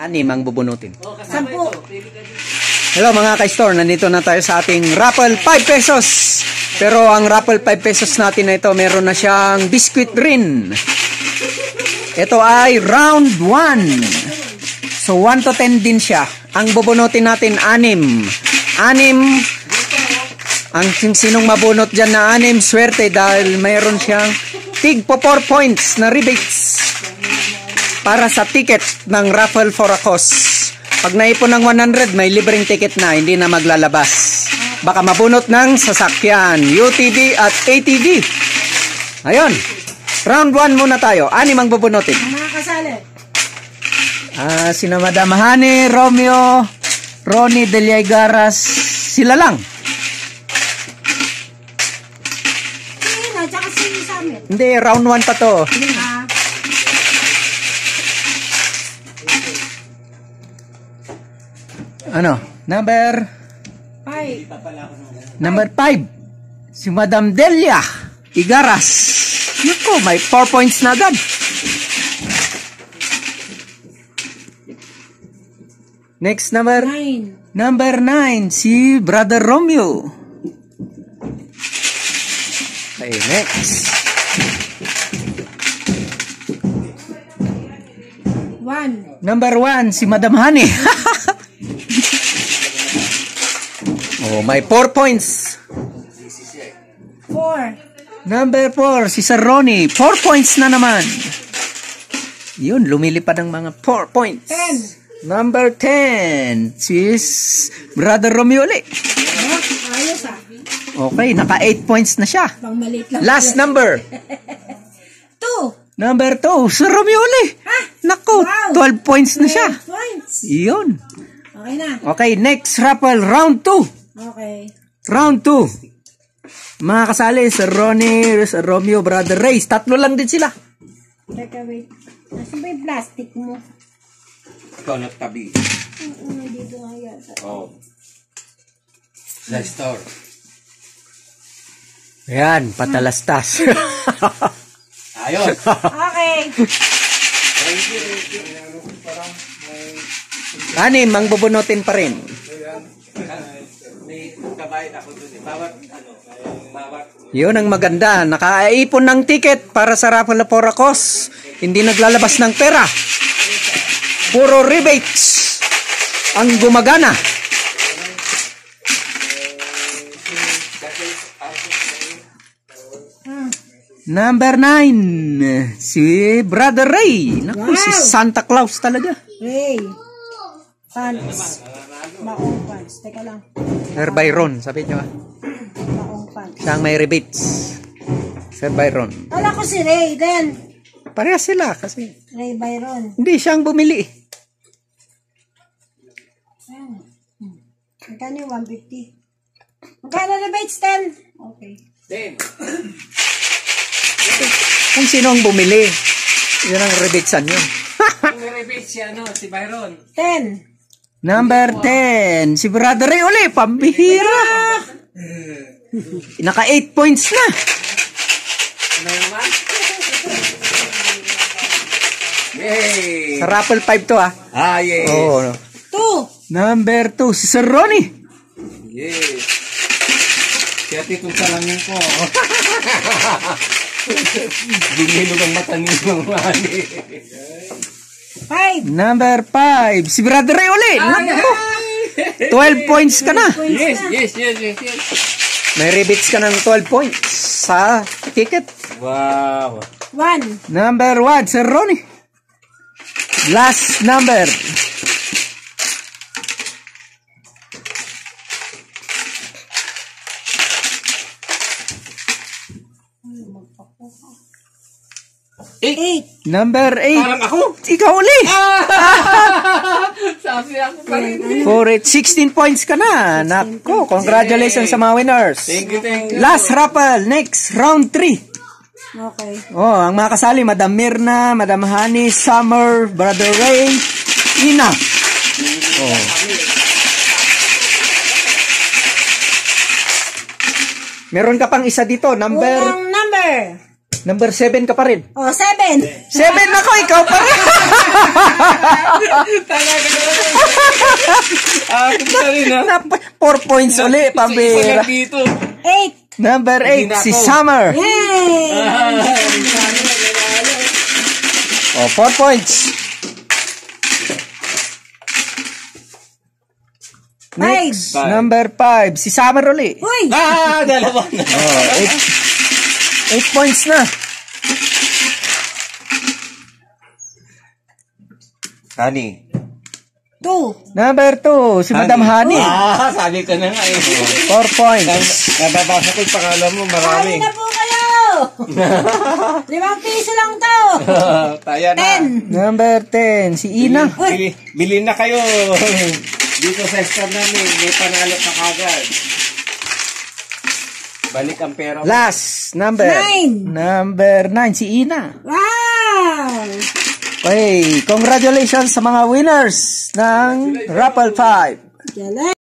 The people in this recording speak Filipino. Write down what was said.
Anim ang bubunutin. 10. Hello mga ka-store, nandito na tayo sa ating raffle 5 pesos. Pero ang raffle 5 pesos natin na ito, meron na siyang biscuit rin. Ito ay round 1. So 1 to 10 din siya. Ang bubunutin natin 6. 6. Ang sinong mabunot dyan na 6, swerte dahil mayroon siyang tig po 4 points na rebates para sa ticket ng raffle for a cause. Pag naipon ng 100, may libreng ticket na, hindi na maglalabas. Baka mabunot ng sasakyan, UTV at ATV. Ayun. Round 1 muna tayo. 6 ang bubunutin. Mga kasali. Sina Madam Hani, Romeo, Ronnie, Delia Garas, sila lang. Sino? Tsaka si Samit. Hindi, round 1 pa to. Ano? Number 5. 5. Si Madam Delia Igaras. Yuko, may 4 points na agad. Next number 9. Number 9, si Brother Romeo. Okay, next. 1. Number 1, si Madam Hani. Oh, may 4 points. 4. Number 4, si Sir Ronnie. 4 points na naman. Yun, lumilipad ang mga 4 points. 10. Number 10, si Brother Romeo ulit. Ayos Okay, naka 8 points na siya. Pang maliit lang. Last number. 2. Number 2, Sir Romeo ulit. Naku, Wow. 12 points na siya. 12 points. Yun. Okay na. Okay, next raffle, round 2. Okay. Round 2. Mga kasali, Sir Ronnie, Sir Romeo, Brother Ray. 3 lang din sila. Teka, wait. Nasaan ba yung plastic mo? Ikaw nagtabi. Dito nga yata. Oh. Sa store. Ayan, patalastas. Ayos. Okay. 6 ang bubunutin pa rin. May kabayad ako dun. Bawat. Yun ang maganda. Nakaipon ng ticket para sa raffle for a cause. Hindi naglalabas ng pera. Puro rebates ang gumagana. Number 9, si Brother Ray. Naku, si Santa Claus talaga. Ray. Pants. Maong pants. Teka lang. Sir Byron, sabi nyo. Maong pants. Siyang may rebates. Sir Byron. Wala ko si Ray then. Parehas sila kasi. Ray Byron. Hindi siyang bumili. Magkano yung 150? Magkano rebates 10? Okay. 10. Kung sino ang bumili, yun ang rebatesan yun. May rebate siya, si Byron. 10. Number 10, si Brother Ray uli, pambihira. Naka 8 points na. Ano naman? Yay! Sa raffle 5 to Yay! Oh. 2. Number 2, si Sir Ronnie. Yes. Kaya titong salangin ko. Binilog ang mata ng mani. 5. Number 5, si Brother Ray uli. Naku, 12 points ka na. Yes. May rebates ka ng 12 points sa ticket. Wow. 1. Number 1, Sir Ronnie. Last number. Number 8. Parang ako. Ikaw uli. Sabi ako pa rin. For it, 16 points ka na. Nako, congratulations sa mga winners. Thank you. Last raffle, next, round 3. Okay. Oh, ang mga kasali, Madam Mirna, Madam Hani, Summer, Brother Ray, Ina. Oh. Meron ka pang isa dito, number Unang number. Number 7 ka pa rin. Oh, 7. 7 ako, ikaw pa rin. Talaga naman. Akin pa rin ha. 4 points uli, pambira. Isa dito. 8. Number 8, si Summer. Yay! Oh, 4 points. Next, Five. number 5, si Summer uli. Uy! Dalawa na. Oh, 8 points na. Honey. 2. Number 2, si Madam Honey. Sabi ko na nga eh. 4 points. Nababasa ko yung pangalan mo, Kali marami. na po kayo! 5 piso lang to. Taya na. 10. Number 10, si Ina. Bili na kayo. Dito sa store namin, may panalo ka kagad. Balik ang pera mo. Last, number 9. Number 9, si Ina. Wow! Okay, congratulations sa mga winners ng Raffle 5. Galing!